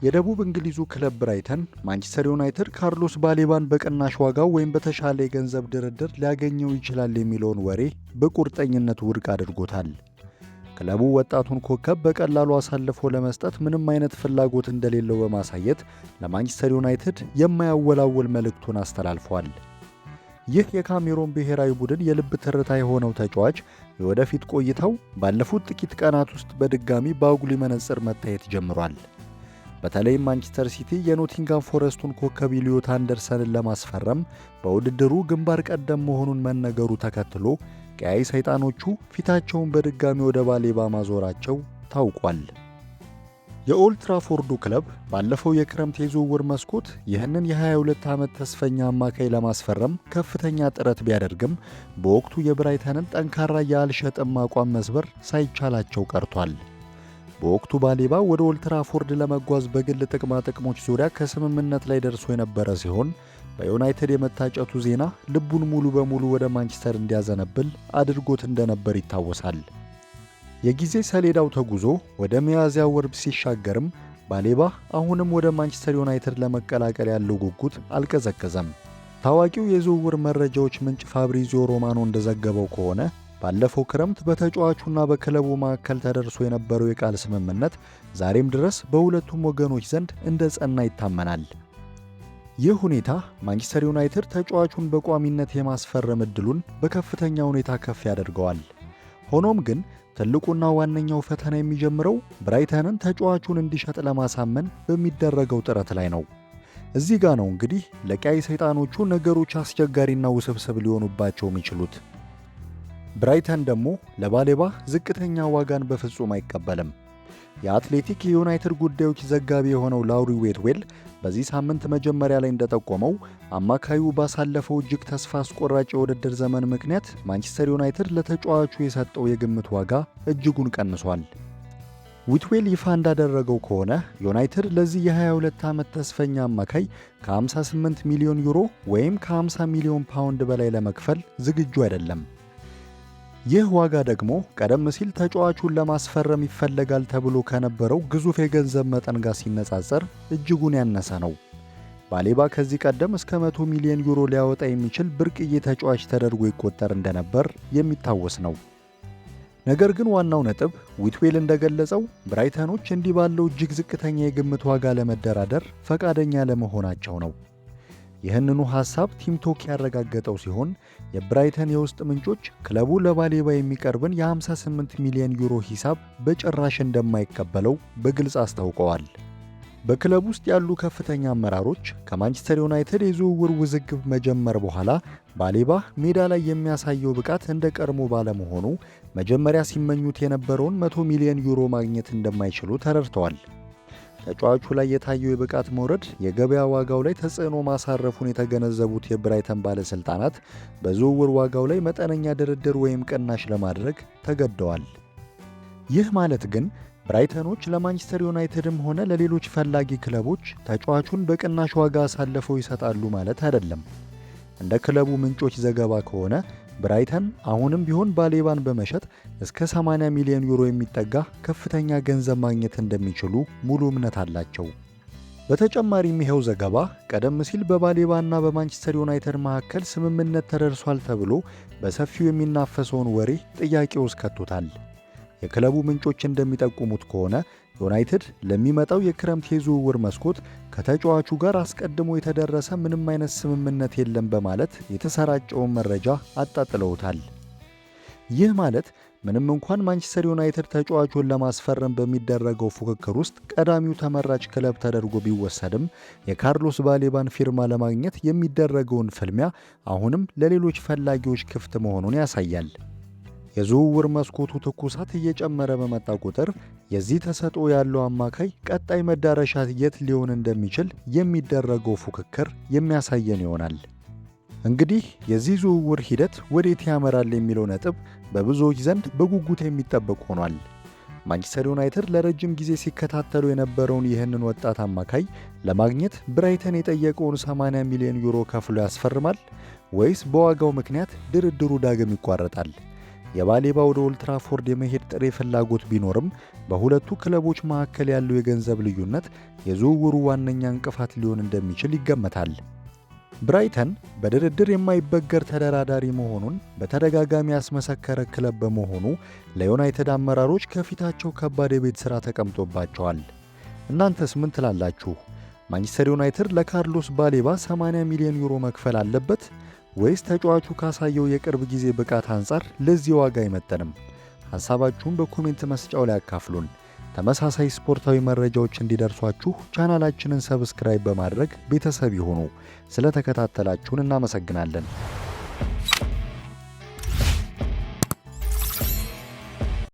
የደቡብ እንግሊዙ ክለብ ብራይተን ማንቸስተር ዩናይትድ ካርሎስ ባሌባን በቅናሽ ዋጋው ወይም በተሻለ የገንዘብ ድርድር ሊያገኘው ይችላል የሚለውን ወሬ በቁርጠኝነት ውድቅ አድርጎታል። ክለቡ ወጣቱን ኮከብ በቀላሉ አሳልፎ ለመስጠት ምንም አይነት ፍላጎት እንደሌለው በማሳየት ለማንቸስተር ዩናይትድ የማያወላውል መልእክቱን አስተላልፏል። ይህ የካሜሮን ብሔራዊ ቡድን የልብ ትርታ የሆነው ተጫዋች የወደፊት ቆይታው ባለፉት ጥቂት ቀናት ውስጥ በድጋሚ በአጉሊ መነጽር መታየት ጀምሯል። በተለይም ማንቸስተር ሲቲ የኖቲንጋም ፎረስቱን ኮከብ ኢሊዮት አንደርሰንን ለማስፈረም በውድድሩ ግንባር ቀደም መሆኑን መነገሩ ተከትሎ ቀያይ ሰይጣኖቹ ፊታቸውን በድጋሚ ወደ ባሌባ ማዞራቸው ታውቋል። የኦልድ ትራፎርዱ ክለብ ባለፈው የክረምት የዝውውር መስኮት ይህንን የ22 ዓመት ተስፈኛ አማካይ ለማስፈረም ከፍተኛ ጥረት ቢያደርግም በወቅቱ የብራይተንን ጠንካራ የአልሸጥም አቋም መስበር ሳይቻላቸው ቀርቷል። በወቅቱ ባሌባ ወደ ኦልድ ትራፎርድ ለመጓዝ በግል ጥቅማ ጥቅሞች ዙሪያ ከስምምነት ላይ ደርሶ የነበረ ሲሆን በዩናይትድ የመታጨቱ ዜና ልቡን ሙሉ በሙሉ ወደ ማንቸስተር እንዲያዘነብል አድርጎት እንደነበር ይታወሳል። የጊዜ ሰሌዳው ተጉዞ ወደ ሚያዝያ ወር ሲሻገርም ባሌባ አሁንም ወደ ማንቸስተር ዩናይትድ ለመቀላቀል ያለው ጉጉት አልቀዘቀዘም። ታዋቂው የዝውውር መረጃዎች ምንጭ ፋብሪዚዮ ሮማኖ እንደዘገበው ከሆነ ባለፈው ክረምት በተጫዋቹና በክለቡ መካከል ተደርሶ የነበረው የቃል ስምምነት ዛሬም ድረስ በሁለቱም ወገኖች ዘንድ እንደ ጸና ይታመናል። ይህ ሁኔታ ማንቸስተር ዩናይትድ ተጫዋቹን በቋሚነት የማስፈረም ዕድሉን በከፍተኛ ሁኔታ ከፍ ያደርገዋል። ሆኖም ግን ትልቁና ዋነኛው ፈተና የሚጀምረው ብራይተንን ተጫዋቹን እንዲሸጥ ለማሳመን በሚደረገው ጥረት ላይ ነው። እዚህ ጋር ነው እንግዲህ ለቀያይ ሰይጣኖቹ ነገሮች አስቸጋሪና ውስብስብ ሊሆኑባቸው የሚችሉት። ብራይተን ደግሞ ለባሌባ ዝቅተኛ ዋጋን በፍጹም አይቀበልም። የአትሌቲክ የዩናይትድ ጉዳዮች ዘጋቢ የሆነው ላውሪ ዌትዌል በዚህ ሳምንት መጀመሪያ ላይ እንደጠቆመው አማካዩ ባሳለፈው እጅግ ተስፋ አስቆራጭ የውድድር ዘመን ምክንያት ማንቸስተር ዩናይትድ ለተጫዋቹ የሰጠው የግምት ዋጋ እጅጉን ቀንሷል። ዊትዌል ይፋ እንዳደረገው ከሆነ ዩናይትድ ለዚህ የ22 ዓመት ተስፈኛ አማካይ ከ58 ሚሊዮን ዩሮ ወይም ከ50 ሚሊዮን ፓውንድ በላይ ለመክፈል ዝግጁ አይደለም። ይህ ዋጋ ደግሞ ቀደም ሲል ተጫዋቹን ለማስፈረም ይፈለጋል ተብሎ ከነበረው ግዙፍ የገንዘብ መጠን ጋር ሲነጻጸር እጅጉን ያነሰ ነው። ባሌባ ከዚህ ቀደም እስከ 100 ሚሊዮን ዩሮ ሊያወጣ የሚችል ብርቅዬ ተጫዋች ተደርጎ ይቆጠር እንደነበር የሚታወስ ነው። ነገር ግን ዋናው ነጥብ ዊትዌል እንደገለጸው ብራይተኖች እንዲህ ባለው እጅግ ዝቅተኛ የግምት ዋጋ ለመደራደር ፈቃደኛ ለመሆናቸው ነው። ይህንኑ ሐሳብ ቲም ቶክ ያረጋገጠው ሲሆን የብራይተን የውስጥ ምንጮች ክለቡ ለባሌባ የሚቀርብን የ58 ሚሊዮን ዩሮ ሂሳብ በጭራሽ እንደማይቀበለው በግልጽ አስታውቀዋል። በክለብ ውስጥ ያሉ ከፍተኛ አመራሮች ከማንቸስተር ዩናይትድ የዝውውር ውዝግብ መጀመር በኋላ ባሌባ ሜዳ ላይ የሚያሳየው ብቃት እንደ ቀድሞ ባለመሆኑ መጀመሪያ ሲመኙት የነበረውን 100 ሚሊዮን ዩሮ ማግኘት እንደማይችሉ ተረድተዋል። ተጫዋቹ ላይ የታየው የብቃት መውረድ የገበያ ዋጋው ላይ ተጽዕኖ ማሳረፉን የተገነዘቡት የብራይተን ባለሥልጣናት በዝውውር ዋጋው ላይ መጠነኛ ድርድር ወይም ቅናሽ ለማድረግ ተገደዋል። ይህ ማለት ግን ብራይተኖች ለማንቸስተር ዩናይትድም ሆነ ለሌሎች ፈላጊ ክለቦች ተጫዋቹን በቅናሽ ዋጋ አሳልፈው ይሰጣሉ ማለት አይደለም። እንደ ክለቡ ምንጮች ዘገባ ከሆነ ብራይተን አሁንም ቢሆን ባሌባን በመሸጥ እስከ 80 ሚሊዮን ዩሮ የሚጠጋ ከፍተኛ ገንዘብ ማግኘት እንደሚችሉ ሙሉ እምነት አላቸው። በተጨማሪም ይሄው ዘገባ ቀደም ሲል በባሌባና በማንቸስተር ዩናይትድ መካከል ስምምነት ተደርሷል ተብሎ በሰፊው የሚናፈሰውን ወሬ ጥያቄ ውስጥ ከቶታል። የክለቡ ምንጮች እንደሚጠቁሙት ከሆነ ዩናይትድ ለሚመጣው የክረምት የዝውውር መስኮት ከተጫዋቹ ጋር አስቀድሞ የተደረሰ ምንም አይነት ስምምነት የለም በማለት የተሰራጨውን መረጃ አጣጥለውታል። ይህ ማለት ምንም እንኳን ማንቸስተር ዩናይትድ ተጫዋቹን ለማስፈረም በሚደረገው ፉክክር ውስጥ ቀዳሚው ተመራጭ ክለብ ተደርጎ ቢወሰድም የካርሎስ ባሌባን ፊርማ ለማግኘት የሚደረገውን ፍልሚያ አሁንም ለሌሎች ፈላጊዎች ክፍት መሆኑን ያሳያል። የዝውውር መስኮቱ ትኩሳት እየጨመረ በመጣ ቁጥር የዚህ ተሰጥኦ ያለው አማካይ ቀጣይ መዳረሻ የት ሊሆን እንደሚችል የሚደረገው ፉክክር የሚያሳየን ይሆናል። እንግዲህ የዚህ ዝውውር ሂደት ወዴት ያመራል የሚለው ነጥብ በብዙዎች ዘንድ በጉጉት የሚጠበቅ ሆኗል። ማንቸስተር ዩናይትድ ለረጅም ጊዜ ሲከታተሉ የነበረውን ይህንን ወጣት አማካይ ለማግኘት ብራይተን የጠየቀውን 80 ሚሊዮን ዩሮ ከፍሎ ያስፈርማል ወይስ በዋጋው ምክንያት ድርድሩ ዳግም ይቋረጣል? የባሌባ ወደ ኦልድ ትራፎርድ የመሄድ ጥሬ ፍላጎት ቢኖርም በሁለቱ ክለቦች መካከል ያለው የገንዘብ ልዩነት የዝውውሩ ዋነኛ እንቅፋት ሊሆን እንደሚችል ይገመታል። ብራይተን በድርድር የማይበገር ተደራዳሪ መሆኑን በተደጋጋሚ ያስመሰከረ ክለብ በመሆኑ ለዩናይትድ አመራሮች ከፊታቸው ከባድ የቤት ሥራ ተቀምጦባቸዋል። እናንተስ ምን ትላላችሁ? ማንቸስተር ዩናይትድ ለካርሎስ ባሌባ 80 ሚሊዮን ዩሮ መክፈል አለበት ወይስ ተጫዋቹ ካሳየው የቅርብ ጊዜ ብቃት አንጻር ለዚህ ዋጋ አይመጥንም? ሐሳባችሁን በኮሜንት መስጫው ላይ አካፍሉን። ተመሳሳይ ስፖርታዊ መረጃዎች እንዲደርሷችሁ ቻናላችንን ሰብስክራይብ በማድረግ ቤተሰብ ይሁኑ። ስለተከታተላችሁን እናመሰግናለን።